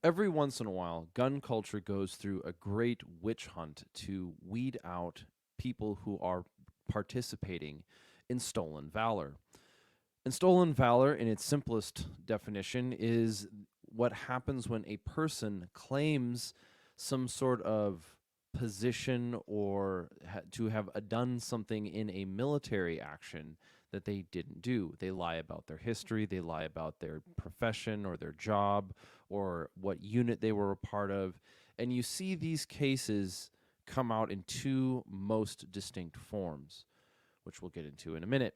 Every once in a while, gun culture goes through a great witch hunt to weed out people who are participating in stolen valor. And stolen valor, in its simplest definition, is what happens when a person claims some sort of position or to have done something in a military action that they didn't do. They lie about their history, they lie about their profession or their job or what unit they were a part of. And you see these cases come out in two most distinct forms, which we'll get into in a minute.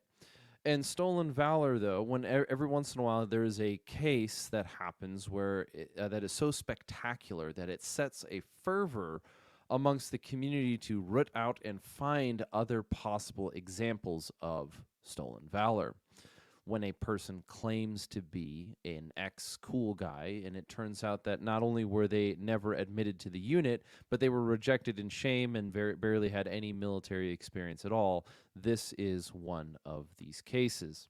And stolen valor, though, when every once in a while there is a case that happens where that is so spectacular that it sets a fervor amongst the community to root out and find other possible examples of stolen valor. When a person claims to be an ex cool guy, and it turns out that not only were they never admitted to the unit, but they were rejected in shame and barely had any military experience at all. This is one of these cases.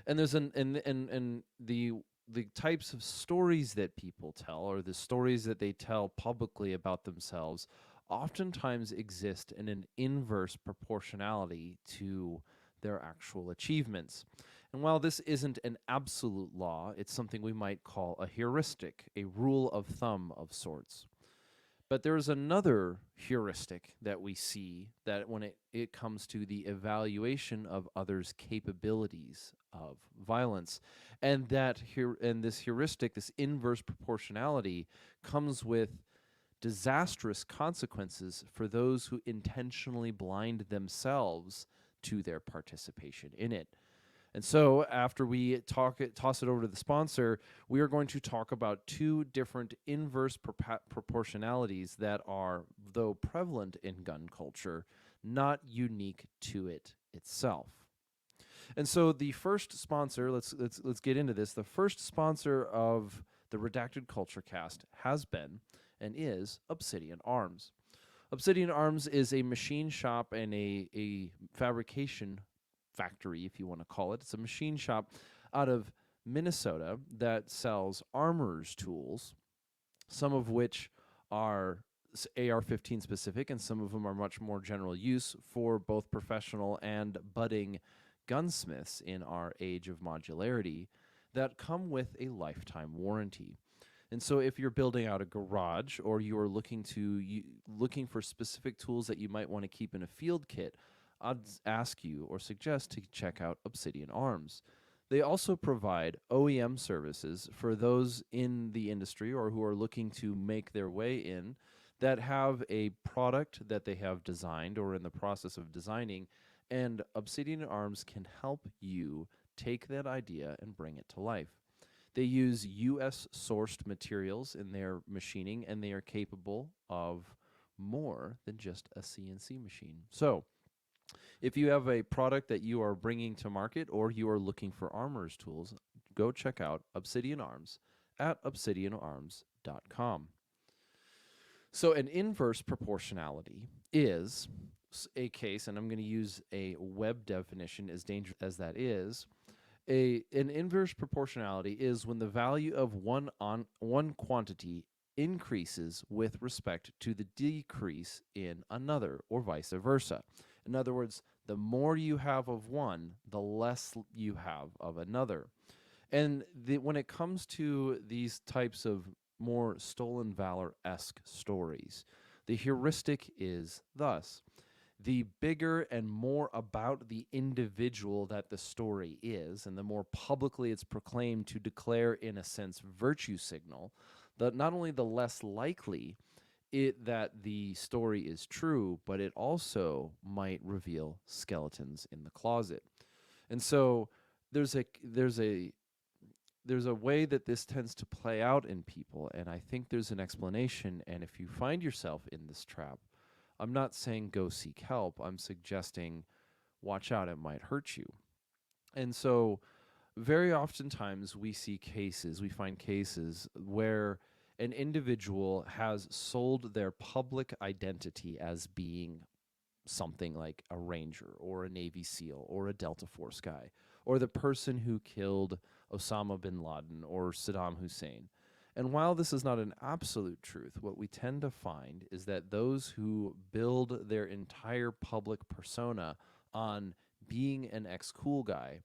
And there's and the types of stories that people tell, or the stories that they tell publicly about themselves, oftentimes exist in an inverse proportionality to their actual achievements. And while this isn't an absolute law, it's something we might call a heuristic, a rule of thumb of sorts. But there's another heuristic that we see that when it comes to the evaluation of others' capabilities of violence. And that here and this heuristic, this inverse proportionality, comes with disastrous consequences for those who intentionally blind themselves to their participation in it. And so, after we toss it over to the sponsor, we are going to talk about two different inverse proportionalities that are, though prevalent in gun culture, not unique to it itself. And so, the first sponsor, let's get into this. The first sponsor of the Redacted Culture Cast has been and is Obsidian Arms. Obsidian Arms is a machine shop and a fabrication factory, if you want to call it. It's a machine shop out of Minnesota that sells armorer's tools, some of which are AR-15 specific, and some of them are much more general use for both professional and budding gunsmiths in our age of modularity that come with a lifetime warranty. And so if you're building out a garage or you are looking for specific tools that you might want to keep in a field kit, I'd ask you or suggest to check out Obsidian Arms. They also provide OEM services for those in the industry or who are looking to make their way in that have a product that they have designed or in the process of designing, and Obsidian Arms can help you take that idea and bring it to life. They use US sourced materials in their machining, and they are capable of more than just a CNC machine. So, if you have a product that you are bringing to market or you are looking for armorer's tools, go check out Obsidian Arms at obsidianarms.com. So, an inverse proportionality is a case, and I'm going to use a web definition, as dangerous as that is. An inverse proportionality is when the value of one quantity increases with respect to the decrease in another, or vice versa. In other words, the more you have of one, the less you have of another. And when it comes to these types of more stolen valor-esque stories, the heuristic is thus: the bigger and more about the individual that the story is, and the more publicly it's proclaimed to declare, in a sense, virtue signal, that not only the less likely that the story is true, but it also might reveal skeletons in the closet. And so there's a way that this tends to play out in people, and I think there's an explanation. And if you find yourself in this trap, I'm not saying go seek help. I'm suggesting watch out, it might hurt you. And so very oftentimes we find cases where an individual has sold their public identity as being something like a ranger or a Navy SEAL or a Delta Force guy or the person who killed Osama bin Laden or Saddam Hussein. And while this is not an absolute truth, what we tend to find is that those who build their entire public persona on being an ex cool guy,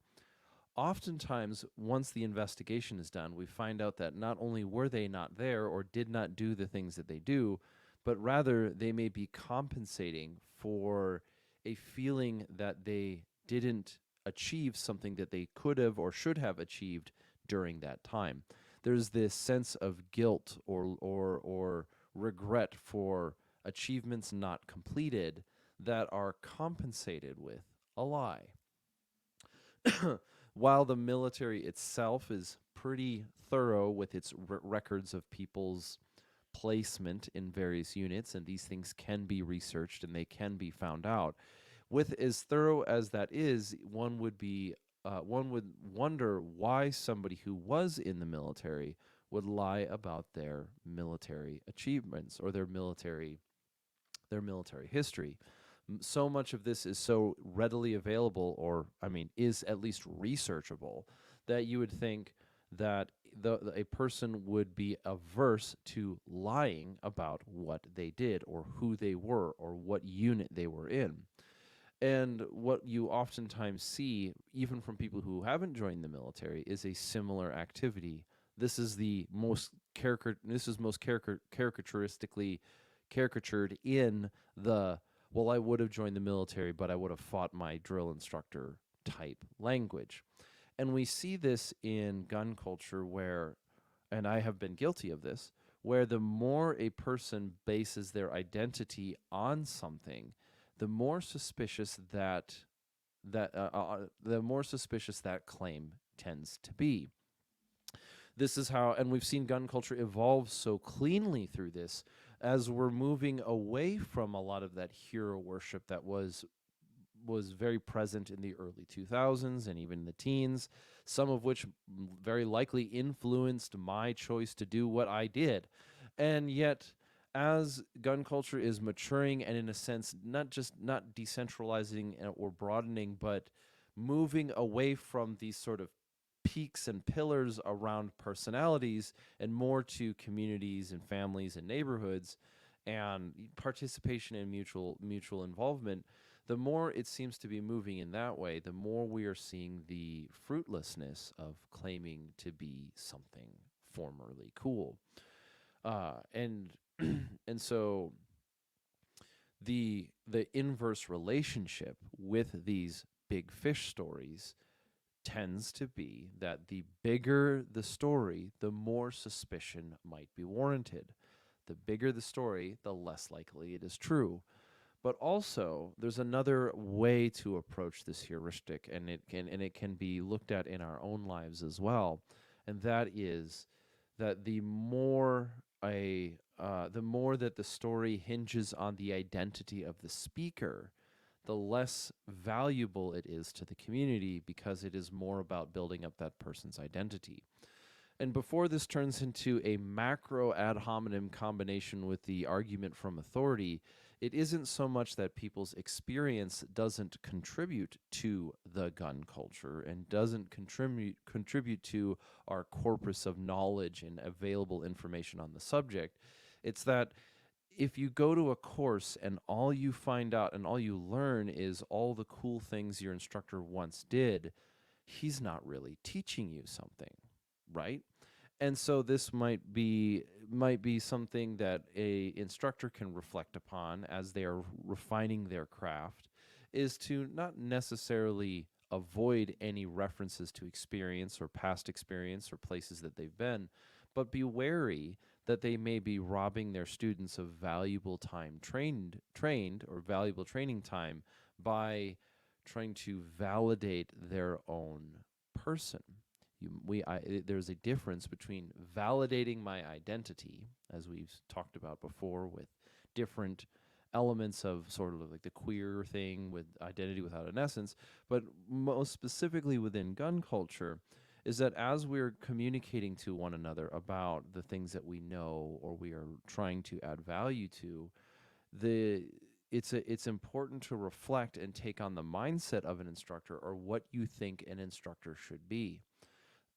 oftentimes, once the investigation is done, we find out that not only were they not there or did not do the things that they do, but rather they may be compensating for a feeling that they didn't achieve something that they could have or should have achieved during that time. There's this sense of guilt or regret for achievements not completed that are compensated with a lie. While the military itself is pretty thorough with its records of people's placement in various units, and these things can be researched and they can be found out, with as thorough as that is, one would wonder why somebody who was in the military would lie about their military achievements or their military history. So much of this is so readily available, or I mean, is at least researchable, that you would think that a person would be averse to lying about what they did, or who they were, or what unit they were in. And what you oftentimes see, even from people who haven't joined the military, is a similar activity. This is the most caricaturistically caricatured in the, well, I would have joined the military, but I would have fought my drill instructor type language. And we see this in gun culture where, and I have been guilty of this, where the more a person bases their identity on something, the more suspicious that claim tends to be. This is how, and we've seen gun culture evolve so cleanly through this as we're moving away from a lot of that hero worship that was very present in the early 2000s and even the teens, some of which very likely influenced my choice to do what I did. And yet, as gun culture is maturing and in a sense not decentralizing or broadening, but moving away from these sort of peaks and pillars around personalities and more to communities and families and neighborhoods and participation in mutual involvement, the more it seems to be moving in that way, the more we are seeing the fruitlessness of claiming to be something formerly cool. And and so the inverse relationship with these big fish stories tends to be that the bigger the story, the more suspicion might be warranted. The bigger the story, the less likely it is true. But also, there's another way to approach this heuristic, and it can be looked at in our own lives as well, and that is that the more that the story hinges on the identity of the speaker, the less valuable it is to the community because it is more about building up that person's identity. And before this turns into a macro ad hominem combination with the argument from authority, it isn't so much that people's experience doesn't contribute to the gun culture and doesn't contribute to our corpus of knowledge and available information on the subject. It's that if you go to a course and all you find out and all you learn is all the cool things your instructor once did, he's not really teaching you something, right? And so this might be something that a instructor can reflect upon as they are refining their craft, is to not necessarily avoid any references to experience or past experience or places that they've been, but be wary that they may be robbing their students of valuable time trained or valuable training time by trying to validate their own person. There's a difference between validating my identity, as we've talked about before, with different elements of sort of like the queer thing with identity without an essence, but most specifically within gun culture, is that as we're communicating to one another about the things that we know or we are trying to add value to, it's important to reflect and take on the mindset of an instructor or what you think an instructor should be.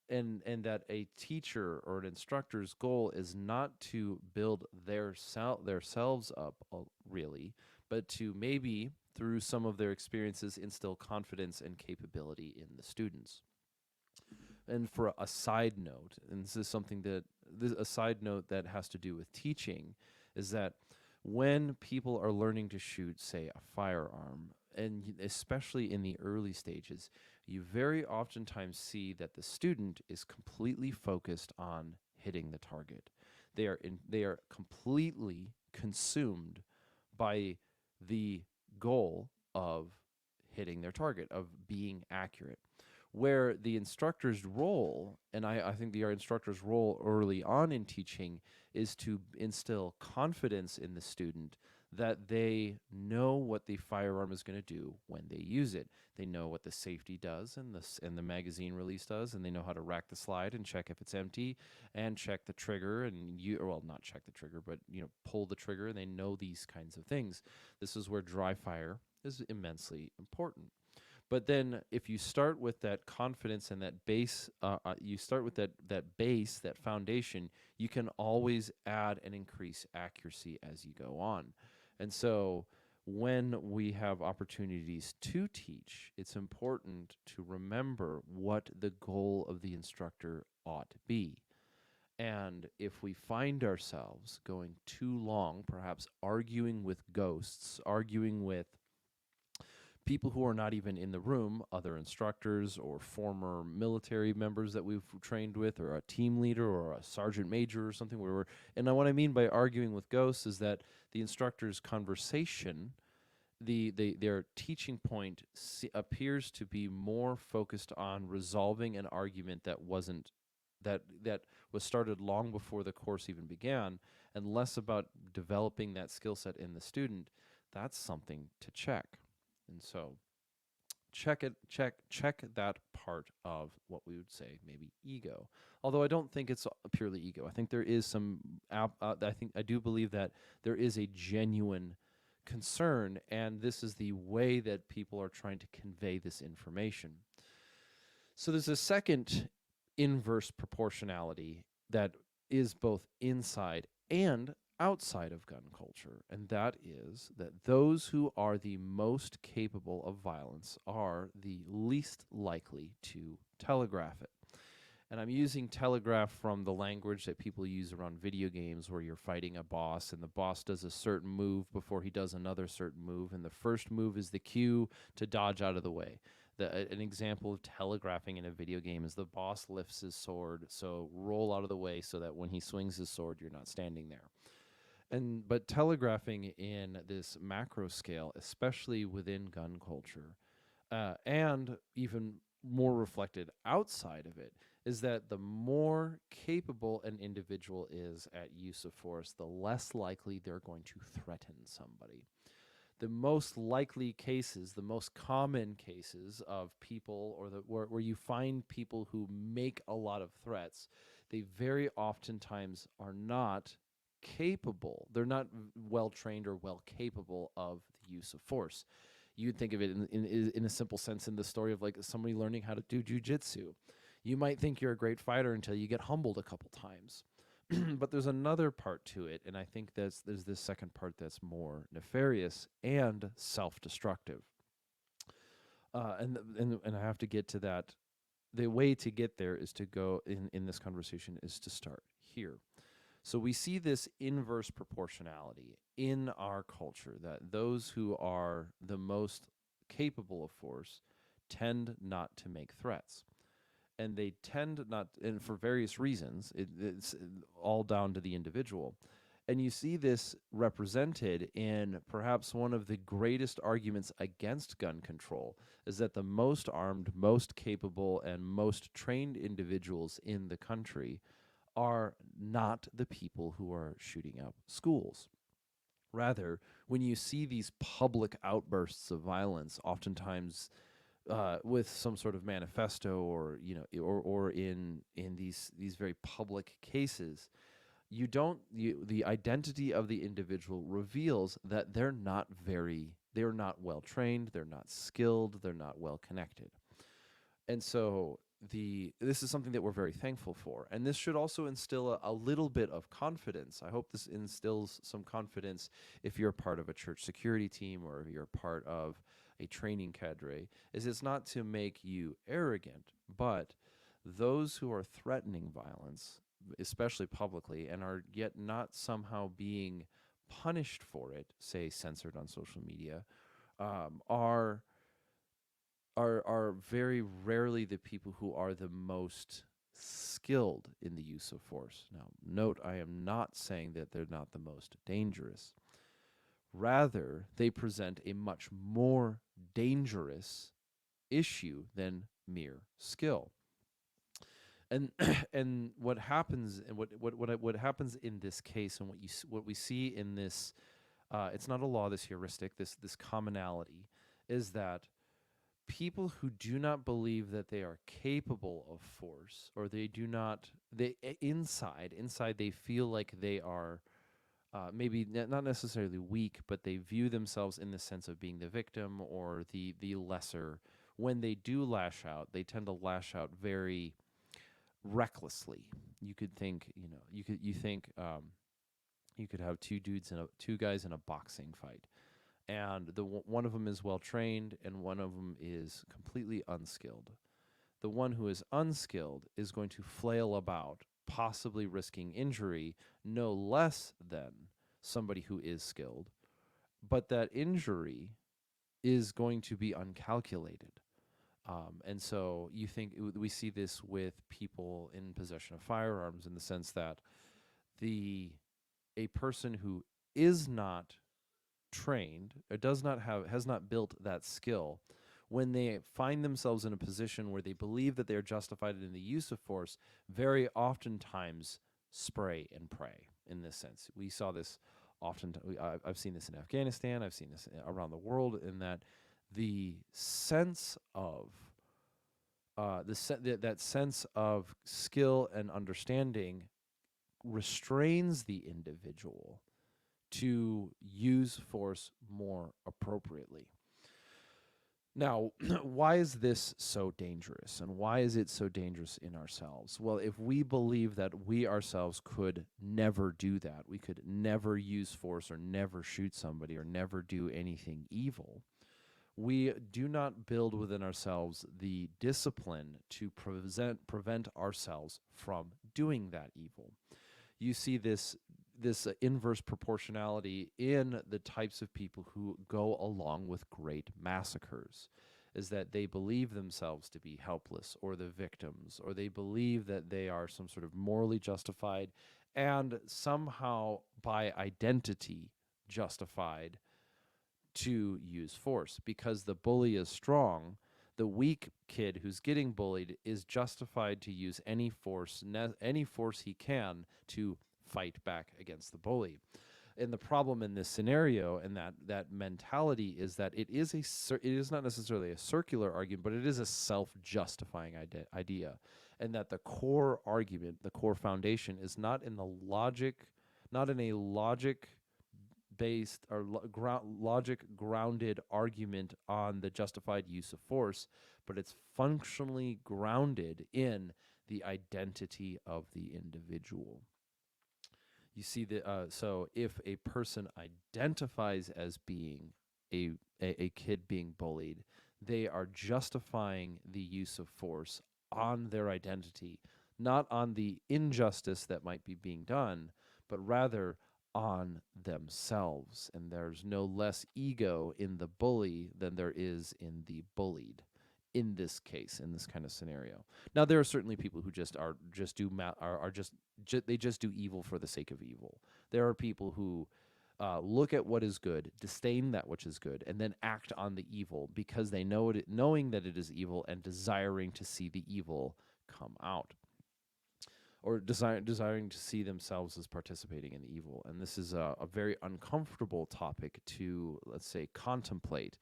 and that a teacher or an instructor's goal is not to build their selves up, really, but to maybe through some of their experiences instill confidence and capability in the students. And for a side note, and this is something that a side note that has to do with teaching, is that when people are learning to shoot, say, a firearm, and especially in the early stages, you very oftentimes see that the student is completely focused on hitting the target. They are completely consumed by the goal of hitting their target, of being accurate, where the instructor's role, and I think the instructor's role early on in teaching, is to instill confidence in the student that they know what the firearm is going to do when they use it. They know what the safety does and the magazine release does, and they know how to rack the slide and check if it's empty, and check the trigger, and not check the trigger, but pull the trigger, and they know these kinds of things. This is where dry fire is immensely important. But then, if you start with that confidence and that base, you start with that base, that foundation, you can always add and increase accuracy as you go on. And so, when we have opportunities to teach, it's important to remember what the goal of the instructor ought to be. And if we find ourselves going too long, perhaps arguing with ghosts, arguing with people who are not even in the room, other instructors or former military members that we've trained with, or a team leader or a sergeant major or something, where we're, and what I mean by arguing with ghosts is that the instructor's conversation, their teaching point appears to be more focused on resolving an argument that was started long before the course even began, and less about developing that skill set in the student. That's something to check. And so check that part of what we would say maybe ego. Although I don't think it's purely ego. I think there is some I do believe that there is a genuine concern, and this is the way that people are trying to convey this information. So there's a second inverse proportionality that is both inside and outside of gun culture, and that is that those who are the most capable of violence are the least likely to telegraph it. And I'm using telegraph from the language that people use around video games, where you're fighting a boss and the boss does a certain move before he does another certain move, and the first move is the cue to dodge out of the way. An example of telegraphing in a video game is the boss lifts his sword, so roll out of the way so that when he swings his sword, you're not standing there. But telegraphing in this macro scale, especially within gun culture, and even more reflected outside of it, is that the more capable an individual is at use of force, the less likely they're going to threaten somebody. The most likely cases, the most common cases of people, or where you find people who make a lot of threats, they very oftentimes are not capable. They're not well trained or well capable of the use of force. You'd think of it in a simple sense in the story of like somebody learning how to do jujitsu. You might think you're a great fighter until you get humbled a couple times. But there's another part to it, and I think there's this second part that's more nefarious and self-destructive. And I have to get to that. The way to get there is to go in this conversation is to start here. So we see this inverse proportionality in our culture, that those who are the most capable of force tend not to make threats. And they tend not, and for various reasons, it's all down to the individual. And you see this represented in perhaps one of the greatest arguments against gun control, is that the most armed, most capable, and most trained individuals in the country are not the people who are shooting up schools. Rather, when you see these public outbursts of violence, oftentimes with some sort of manifesto, or or in these very public cases, the identity of the individual reveals that they're not well trained, they're not skilled, they're not well connected. And so this is something that we're very thankful for, and this should also instill a little bit of confidence. I hope this instills some confidence if you're part of a church security team or if you're part of a training cadre. Is it's not to make you arrogant, but those who are threatening violence, especially publicly, and are yet not somehow being punished for it, say censored on social media, are very rarely the people who are the most skilled in the use of force. Now, note, I am not saying that they're not the most dangerous. Rather, they present a much more dangerous issue than mere skill. And and what happens and what happens in this case, and what we see in this, it's not a law, this heuristic, this commonality, is that people who do not believe that they are capable of force, or they do not, they inside they feel like they are maybe not necessarily weak, but they view themselves in the sense of being the victim or the lesser. When they do lash out, they tend to lash out very recklessly. You could think, you could have two guys in a boxing fight, and one of them is well trained and one of them is completely unskilled. The one who is unskilled is going to flail about, possibly risking injury, no less than somebody who is skilled, but that injury is going to be uncalculated. And so you think we see this with people in possession of firearms, in the sense that a person who is not trained or has not built that skill, when they find themselves in a position where they believe that they're justified in the use of force, very oftentimes spray and pray. In this sense, we saw this often. I've seen this in Afghanistan. I've seen this around the world. In that the sense of that sense of skill and understanding restrains the individual to use force more appropriately. Now, why is this so dangerous, and why is it so dangerous in ourselves? Well, if we believe that we ourselves could never do that, we could never use force or never shoot somebody or never do anything evil, we do not build within ourselves the discipline to prevent ourselves from doing that evil. You see this inverse proportionality in the types of people who go along with great massacres, is that they believe themselves to be helpless or the victims, or they believe that they are some sort of morally justified and somehow by identity justified to use force. Because the bully is strong, the weak kid who's getting bullied is justified to use any force he can to fight back against the bully. And the problem in this scenario and that mentality is that it is not necessarily a circular argument, but it is a self-justifying idea, and that the core argument, the core foundation, is not in a logic based or logic grounded argument on the justified use of force, but it's functionally grounded in the identity of the individual. You see so if a person identifies as being a kid being bullied, they are justifying the use of force on their identity, not on the injustice that might be being done, but rather on themselves. And there's no less ego in the bully than there is in the bullied, in this case, in this kind of scenario. Now, there are certainly people who they just do evil for the sake of evil. There are people who look at what is good, disdain that which is good, and then act on the evil because they knowing that it is evil and desiring to see the evil come out, or desiring to see themselves as participating in the evil. And this is a very uncomfortable topic to, let's say, contemplate,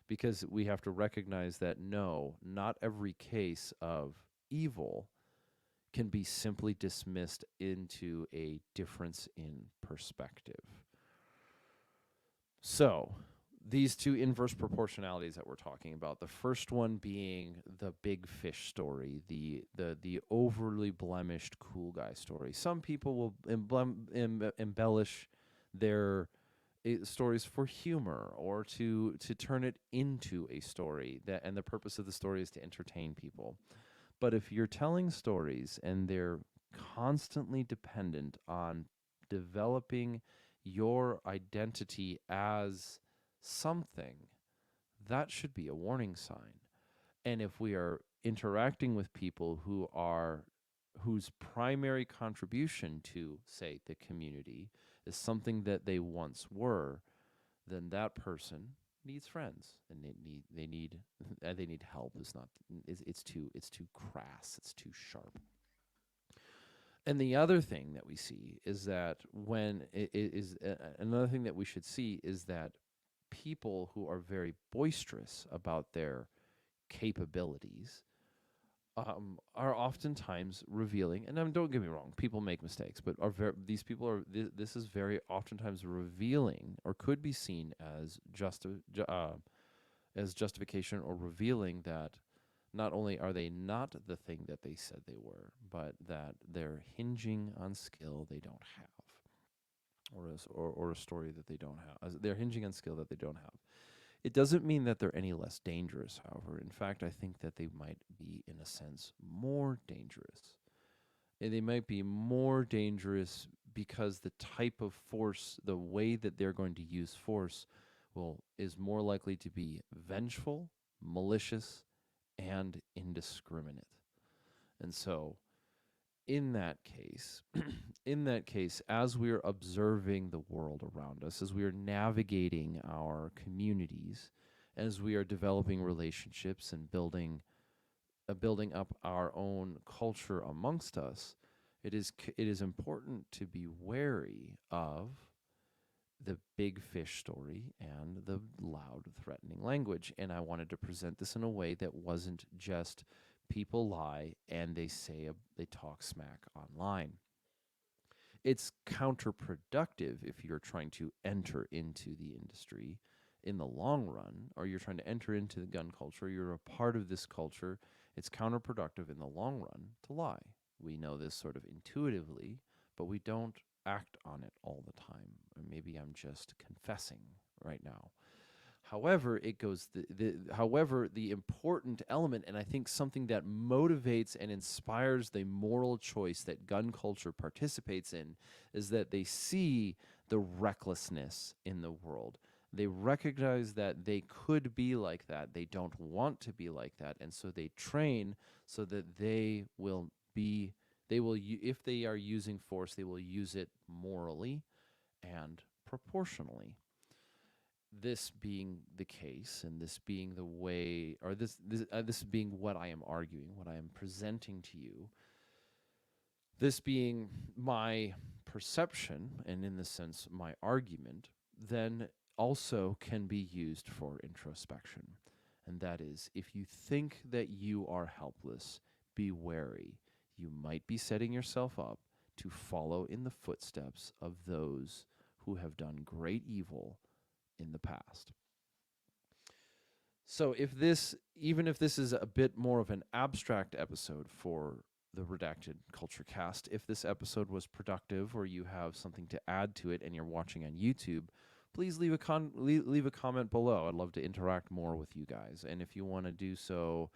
because we have to recognize that no, not every case of evil can be simply dismissed into a difference in perspective. So, these two inverse proportionalities that we're talking about. The first one being the big fish story, the overly blemished cool guy story. Some people will embellish their stories for humor or to turn it into a story that, and the purpose of the story is to entertain people. But if you're telling stories and they're constantly dependent on developing your identity as something, that should be a warning sign. And if we are interacting with people whose primary contribution to, say, the community is something that they once were, then that person needs friends, and they need help. It's too crass, it's too sharp. And the other thing that we see is that another thing that we should see is that people who are very boisterous about their capabilities are oftentimes revealing. And don't get me wrong, people make mistakes, but these people are. This is very oftentimes revealing, or could be seen as justification or revealing that not only are they not the thing that they said they were, but that they're hinging on skill they don't have, or a story that they don't have. They're hinging on skill that they don't have. It doesn't mean that they're any less dangerous, however. In fact, I think that they might be, in a sense, more dangerous. And they might be more dangerous because the type of force, the way that they're going to use force, is more likely to be vengeful, malicious, and indiscriminate. And so, in that case, as we're observing the world around us, as we are navigating our communities, as we are developing relationships and building up our own culture amongst us, it is important to be wary of the big fish story and the loud, threatening language. And I wanted to present this in a way that wasn't just people lie and they talk smack online. It's counterproductive if you're trying to enter into the industry in the long run, or you're trying to enter into the gun culture, you're a part of this culture. It's counterproductive in the long run to lie. We know this sort of intuitively, but we don't act on it all the time. Or maybe I'm just confessing right now. However, however, the important element, and I think something that motivates and inspires the moral choice that gun culture participates in, is that they see the recklessness in the world. They recognize that they could be like that. They don't want to be like that, and so they train so that if they are using force, they will use it morally and proportionally. This being the case, and this being the way, or this being what I am arguing, what I am presenting to you, this being my perception, and in the sense my argument, then also can be used for introspection. And that is, if you think that you are helpless, be wary. You might be setting yourself up to follow in the footsteps of those who have done great evil in the past. So even if this is a bit more of an abstract episode for the Redacted Culture Cast, if this episode was productive or you have something to add to it and you're watching on YouTube, please leave a comment below. I'd love to interact more with you guys. And if you want to do so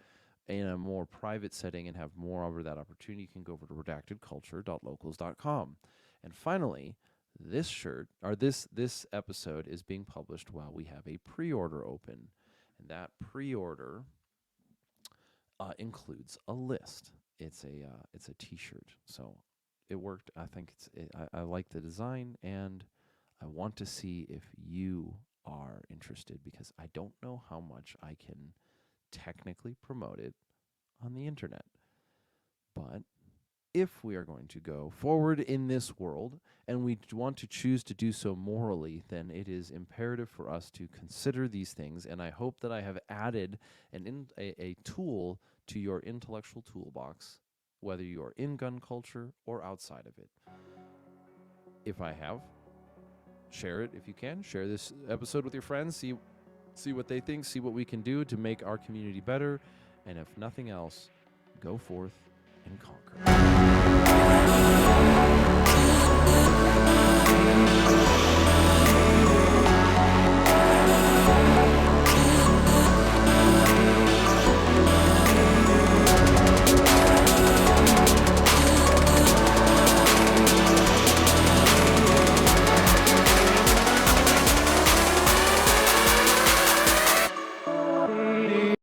in a more private setting and have more over that opportunity, you can go over to redactedculture.locals.com. And finally, this episode is being published while we have a pre-order open. And that pre-order includes a list. It's a T-shirt, so it worked. I think I like the design, and I want to see if you are interested, because I don't know how much I can technically promote it on the internet. But if we are going to go forward in this world and we want to choose to do so morally, then it is imperative for us to consider these things. And I hope that I have added a tool to your intellectual toolbox, whether you are in gun culture or outside of it. If I have, share it if you can. Share this episode with your friends. See see what they think, see what we can do to make our community better, and if nothing else, go forth and conquer.